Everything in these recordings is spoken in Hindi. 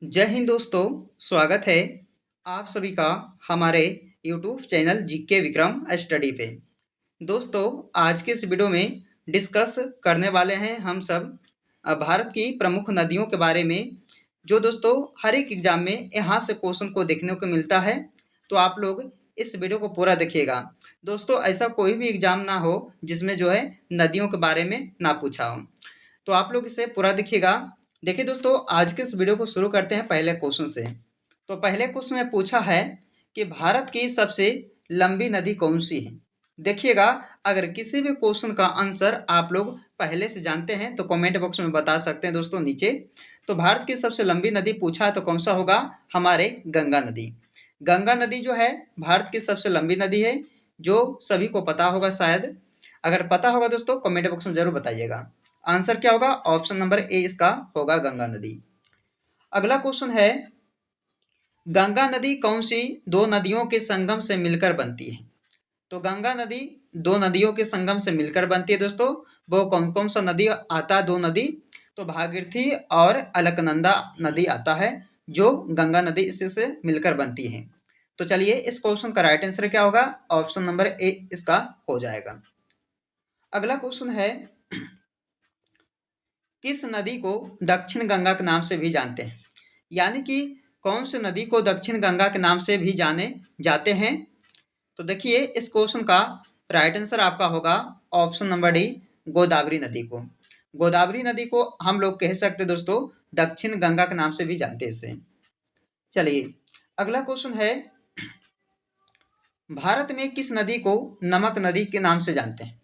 जय हिंद दोस्तों। स्वागत है आप सभी का हमारे YouTube channel GK Vikram study पे। दोस्तों, आज के इस वीडियो में डिस्कस करने वाले हैं हम सब भारत की प्रमुख नदियों के बारे में, जो दोस्तों हर एक एग्जाम में यहाँ से क्वेश्चन को देखने को मिलता है। तो आप लोग इस वीडियो को पूरा देखिएगा। दोस्तों, ऐसा कोई भी एग्जाम ना हो जिसमें जो है नदियों के बारे में ना पूछा हो, तो आप लोग इसे पूरा देखिएगा। देखिए दोस्तों, आज के इस वीडियो को शुरू करते हैं पहले क्वेश्चन से। तो पहले क्वेश्चन में पूछा है कि भारत की सबसे लंबी नदी कौन सी है। देखिएगा, अगर किसी भी क्वेश्चन का आंसर आप लोग पहले से जानते हैं तो कमेंट बॉक्स में बता सकते हैं दोस्तों नीचे। तो भारत की सबसे लंबी नदी पूछा है तो कौन सा होगा? हमारे गंगा नदी। गंगा नदी जो है भारत की सबसे लंबी नदी है, जो सभी को पता होगा शायद। अगर पता होगा दोस्तों कमेंट बॉक्स में जरूर बताइएगा। आंसर क्या होगा? ऑप्शन नंबर ए इसका होगा, गंगा नदी। अगला क्वेश्चन है, गंगा नदी कौन सी दो नदियों के संगम से मिलकर बनती है? तो गंगा नदी दो नदियों के संगम से मिलकर बनती है दोस्तों। वो कौन कौन सा नदी आता है? दो नदी, तो भागीरथी और अलकनंदा नदी आता है, जो गंगा नदी इसी से मिलकर बनती है। तो चलिए, इस क्वेश्चन का राइट आंसर क्या होगा? ऑप्शन नंबर ए इसका हो जाएगा। अगला क्वेश्चन है, किस नदी को दक्षिण गंगा के नाम से भी जानते हैं? यानी कि कौन सी नदी को दक्षिण गंगा के नाम से भी जाने जाते हैं? तो देखिए, इस क्वेश्चन का राइट आंसर आपका होगा ऑप्शन नंबर डी, गोदावरी नदी को। गोदावरी नदी को हम लोग कह सकते हैं दोस्तों, दक्षिण गंगा के नाम से भी जानते हैं इसे। चलिए, अगला क्वेश्चन है, भारत में किस नदी को नमक नदी के नाम से जानते हैं?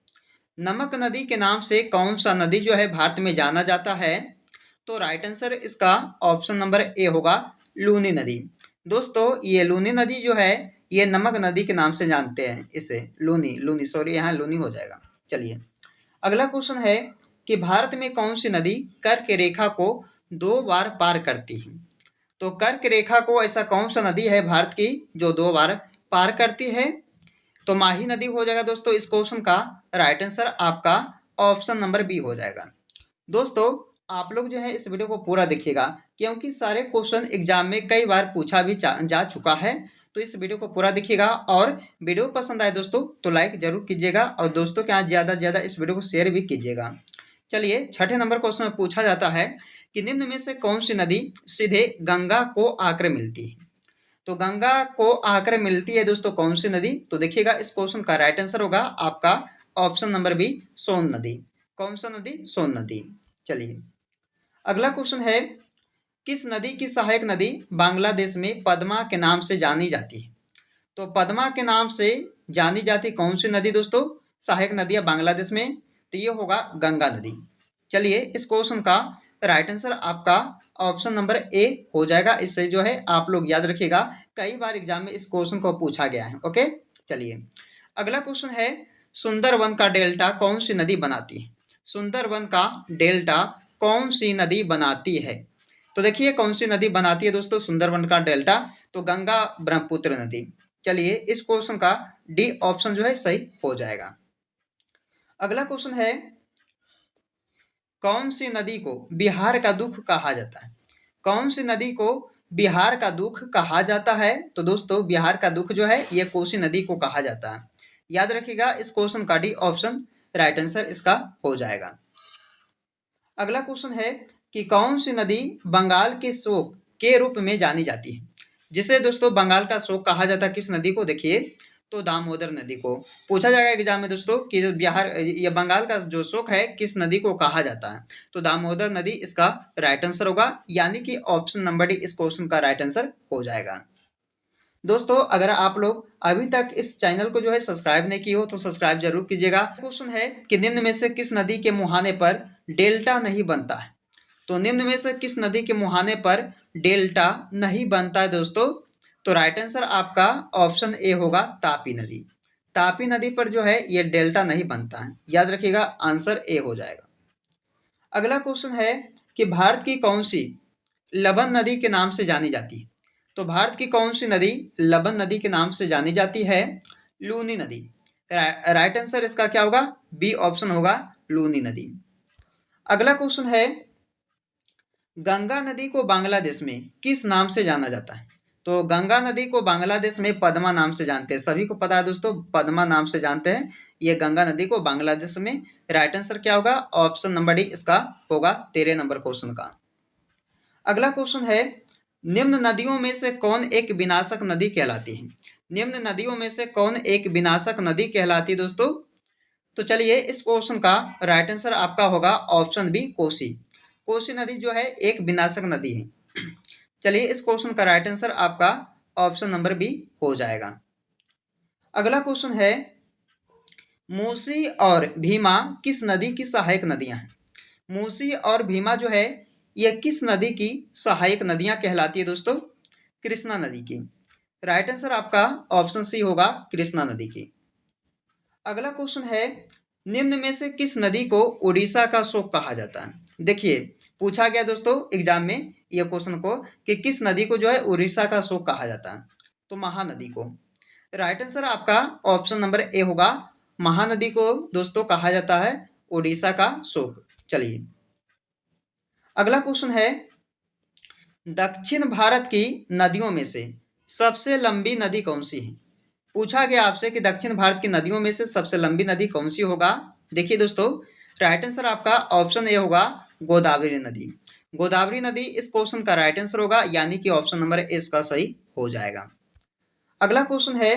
नमक नदी के नाम से कौन सा नदी जो है भारत में जाना जाता है? तो राइट आंसर इसका ऑप्शन नंबर ए होगा, लूनी नदी। दोस्तों, ये लूनी नदी जो है ये नमक नदी के नाम से जानते हैं इसे। लूनी लूनी सॉरी, यहाँ लूनी हो जाएगा। चलिए, अगला क्वेश्चन है कि भारत में कौन सी नदी कर्क रेखा को दो बार पार करती है? तो कर्क रेखा को ऐसा कौन सा नदी है भारत की जो दो बार पार करती है? तो माही नदी हो जाएगा दोस्तों। इस क्वेश्चन का राइट आंसर आपका ऑप्शन नंबर बी हो जाएगा। दोस्तों, आप लोग जो है इस वीडियो को पूरा देखिएगा, क्योंकि सारे क्वेश्चन एग्जाम में कई बार पूछा भी जा चुका है। तो इस वीडियो को पूरा देखिएगा, और वीडियो पसंद आए दोस्तों तो लाइक जरूर कीजिएगा, और दोस्तों के यहाँ ज़्यादा से ज़्यादा इस वीडियो को शेयर भी कीजिएगा। चलिए, छठे नंबर क्वेश्चन में पूछा जाता है कि निम्न में से कौन सी नदी सीधे गंगा को आकर मिलती है? तो गंगा को आकर मिलती है दोस्तों कौन सी नदी? तो देखिएगा, इस क्वेश्चन का राइट आंसर होगा आपका ऑप्शन नंबर बी, सोन नदी। कौन सा नदी? सोन नदी। चलिए, अगला क्वेश्चन है, किस नदी की सहायक नदी बांग्लादेश में पद्मा के नाम से जानी जाती है? तो पद्मा के नाम से जानी जाती कौन सी नदी दोस्तों सहायक नदी है बांग्लादेश में? तो ये होगा गंगा नदी। चलिए, इस क्वेश्चन का राइट आंसर आपका ऑप्शन नंबर ए हो जाएगा। इससे जो है आप लोग याद रखिएगा, कई बार एग्जाम में इस क्वेश्चन को पूछा गया है। ओके, चलिए, अगला क्वेश्चन है, सुंदरवन का डेल्टा कौन सी नदी बनाती है? सुंदरवन का डेल्टा कौन सी नदी बनाती है? तो देखिए, कौन सी नदी बनाती है दोस्तों सुंदरवन का डेल्टा? तो गंगा ब्रह्मपुत्र नदी। चलिए, इस क्वेश्चन का डी ऑप्शन जो है सही हो जाएगा। अगला क्वेश्चन है, कौन सी नदी को बिहार का दुख कहा जाता है? कौन सी नदी को बिहार का दुख कहा जाता है? तो दोस्तों, बिहार का दुख जो है ये कोसी नदी को कहा जाता है। याद रखिएगा, इस क्वेश्चन का डी ऑप्शन राइट आंसर इसका हो जाएगा। अगला क्वेश्चन है कि कौन सी नदी बंगाल के शोक के रूप में जानी जाती है? जिसे दोस्तों बंगाल का शोक कहा जाता है, किस नदी को? देखिए, तो दामोदर नदी को। पूछा जाएगा एग्जाम में दोस्तों कि जो बिहार या बंगाल का जो शोक है किस नदी को कहा जाता है? तो दामोदर नदी इसका राइट आंसर होगा, यानी कि ऑप्शन नंबर डी इस क्वेश्चन का राइट आंसर हो जाएगा। दोस्तों, अगर आप लोग अभी तक इस चैनल को जो है सब्सक्राइब नहीं किए हो तो सब्सक्राइब जरूर कीजिएगा। क्वेश्चन है कि निम्न में से किस नदी के मुहाने पर डेल्टा नहीं बनता है? तो निम्न में से किस नदी के मुहाने पर डेल्टा नहीं बनता है दोस्तों? तो राइट आंसर आपका ऑप्शन ए होगा, तापी नदी। तापी नदी पर जो है ये डेल्टा नहीं बनता है। याद रखिएगा, आंसर ए हो जाएगा। अगला क्वेश्चन है कि भारत की कौन सी लबन नदी के नाम से जानी जाती है? तो भारत की कौन सी नदी लबन नदी के नाम से जानी जाती है? लूनी नदी। राइट आंसर इसका क्या होगा? बी ऑप्शन होगा, लूनी नदी। अगला क्वेश्चन है, गंगा नदी को बांग्लादेश में किस नाम से जाना जाता है? तो गंगा नदी को बांग्लादेश में पद्मा नाम से जानते हैं, सभी को पता है दोस्तों, पद्मा नाम से जानते हैं ये गंगा नदी को बांग्लादेश में। राइट आंसर क्या होगा? ऑप्शन नंबर डी इसका होगा 13 नंबर क्वेश्चन का। अगला क्वेश्चन है, निम्न नदियों में से कौन एक विनाशक नदी कहलाती है? निम्न नदियों में से कौन एक विनाशक नदी कहलाती है दोस्तों? तो चलिए इस क्वेश्चन का राइट आंसर आपका होगा ऑप्शन बी कोसी। कोसी नदी जो है एक विनाशक नदी है। चलिए इस क्वेश्चन का राइट आंसर आपका ऑप्शन नंबर बी हो जाएगा। अगला क्वेश्चन है, मूसी और भीमा किस नदी की सहायक नदियां हैं? मूसी और भीमा जो है ये किस नदी की सहायक नदियां कहलाती है दोस्तों? कृष्णा नदी की। राइट आंसर आपका ऑप्शन सी होगा कृष्णा नदी की। अगला क्वेश्चन है, निम्न में से किस नदी को उड़ीसा का शोक कहा जाता है? देखिए पूछा गया दोस्तों एग्जाम में ये क्वेश्चन को कि किस नदी को जो है उड़ीसा का शोक कहा जाता है? तो महानदी को। राइट आंसर आपका ऑप्शन नंबर ए होगा, महानदी को दोस्तों कहा जाता है उड़ीसा का शोक। चलिए अगला क्वेश्चन है, दक्षिण भारत की नदियों में से सबसे लंबी नदी कौन सी है? पूछा गया आपसे कि दक्षिण भारत की नदियों में से सबसे लंबी नदी कौन सी होगा? देखिए दोस्तों राइट आंसर आपका ऑप्शन ए होगा गोदावरी नदी। गोदावरी नदी इस क्वेश्चन का राइट आंसर होगा, यानी कि ऑप्शन नंबर ए इसका सही हो जाएगा। अगला क्वेश्चन है,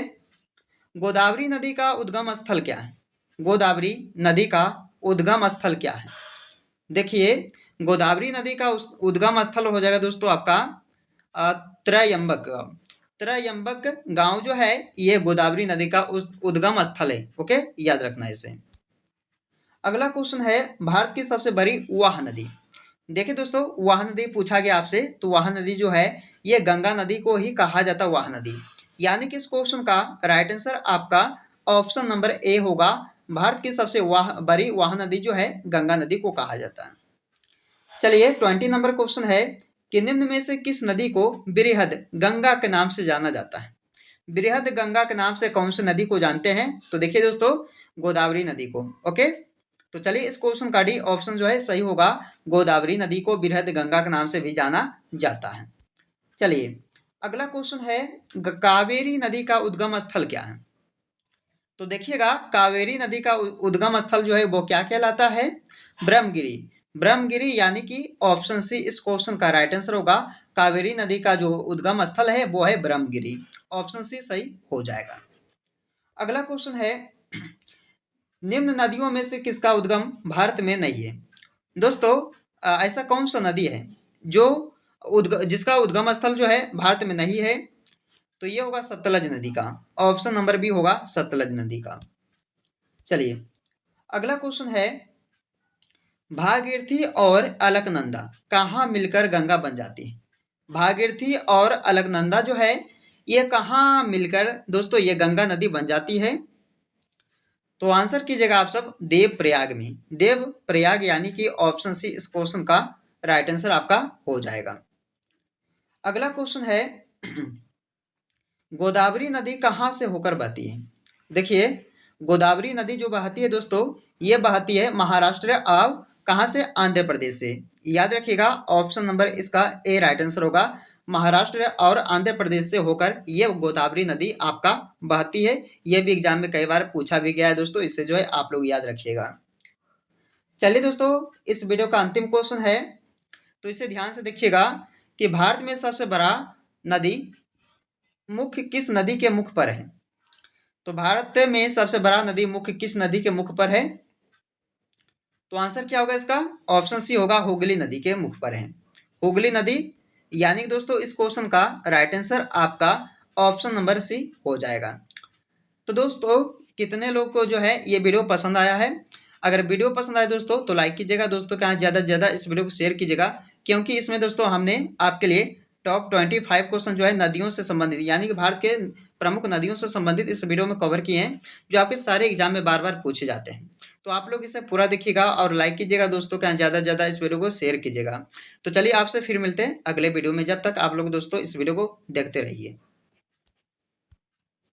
गोदावरी नदी का उद्गम स्थल क्या है? गोदावरी नदी का उद्गम स्थल क्या है? देखिए गोदावरी नदी का उद्गम स्थल हो जाएगा दोस्तों आपका त्रयंबक। त्रयंबक गांव जो है ये गोदावरी नदी का उद्गम स्थल है। ओके, याद रखना इसे। अगला क्वेश्चन है, भारत की सबसे बड़ी वाह नदी। देखिए दोस्तों वाह नदी पूछा गया आपसे, तो वाह नदी जो है ये गंगा नदी को ही कहा जाता है वाह नदी, यानी कि इस क्वेश्चन का राइट आंसर आपका ऑप्शन नंबर ए होगा, भारत की सबसे बड़ी वाह नदी जो है गंगा नदी को कहा जाता है। चलिए 20 नंबर क्वेश्चन है कि निम्न में से किस नदी को बृहद गंगा के नाम से जाना जाता है? बृहद गंगा के नाम से कौन सी नदी को जानते हैं? तो देखिए दोस्तों गोदावरी नदी को। ओके, तो चलिए इस क्वेश्चन का डी ऑप्शन जो है सही होगा, गोदावरी नदी को बृहद गंगा के नाम से भी जाना जाता है। चलिए अगला क्वेश्चन है, कावेरी नदी का उद्गम स्थल क्या है? तो देखिएगा कावेरी नदी का उद्गम स्थल जो है वो क्या कहलाता है? ब्रह्मगिरी। ब्रह्मगिरी, यानी कि ऑप्शन सी इस क्वेश्चन का राइट आंसर होगा, कावेरी नदी का जो उद्गम स्थल है वो है ब्रह्मगिरी। ऑप्शन सी सही हो जाएगा। अगला क्वेश्चन है, निम्न नदियों में से किसका उद्गम भारत में नहीं है? दोस्तों ऐसा कौन सा नदी है जो जिसका उद्गम स्थल जो है भारत में नहीं है? तो ये होगा सतलज नदी का। ऑप्शन नंबर बी होगा सतलज नदी का। चलिए अगला क्वेश्चन है, भागीरथी और अलकनंदा कहाँ मिलकर गंगा बन जाती है? भागीरथी और अलकनंदा जो है ये कहाँ मिलकर दोस्तों ये गंगा नदी बन जाती है? तो आंसर कीजिएगा आप सब देव प्रयाग में। देव प्रयाग, यानी कि ऑप्शन सी इस क्वेश्चन का राइट आंसर आपका हो जाएगा। अगला क्वेश्चन है, गोदावरी नदी कहाँ से होकर बहती है? देखिए गोदावरी नदी जो बहती है दोस्तों ये बहती है महाराष्ट्र और कहाँ से? आंध्र प्रदेश से। याद रखिएगा ऑप्शन नंबर इसका ए राइट आंसर होगा, महाराष्ट्र और आंध्र प्रदेश से होकर ये गोदावरी नदी आपका बहती है। ये भी एग्जाम में कई बार पूछा भी गया है दोस्तों, इससे जो है आप लोग याद रखिएगा। चलिए दोस्तों इस वीडियो का अंतिम क्वेश्चन है, तो इसे ध्यान से देखिएगा कि भारत में सबसे बड़ा नदी मुख्य किस नदी के मुख पर है? तो भारत में सबसे बड़ा नदी मुख्य किस नदी के मुख पर है? तो आंसर क्या होगा इसका? ऑप्शन सी होगा, हुगली नदी के मुख पर है। हुगली नदी, यानी दोस्तों इस क्वेश्चन का राइट आंसर आपका ऑप्शन नंबर सी हो जाएगा। तो दोस्तों कितने लोग को जो है ये वीडियो पसंद आया है? अगर वीडियो पसंद आए दोस्तों तो लाइक कीजिएगा दोस्तों, क्या ज़्यादा से ज़्यादा इस वीडियो को शेयर कीजिएगा, क्योंकि इसमें दोस्तों हमने आपके लिए टॉप 25 क्वेश्चन जो है नदियों से संबंधित, यानी कि भारत के प्रमुख नदियों से संबंधित इस वीडियो में कवर किए हैं, जो आपके सारे एग्जाम में बार बार पूछे जाते हैं। तो आप लोग इसे पूरा देखिएगा और लाइक कीजिएगा दोस्तों, क्या ज़्यादा से ज़्यादा इस वीडियो को शेयर कीजिएगा। तो चलिए आपसे फिर मिलते हैं अगले वीडियो में, जब तक आप लोग दोस्तों इस वीडियो को देखते रहिए।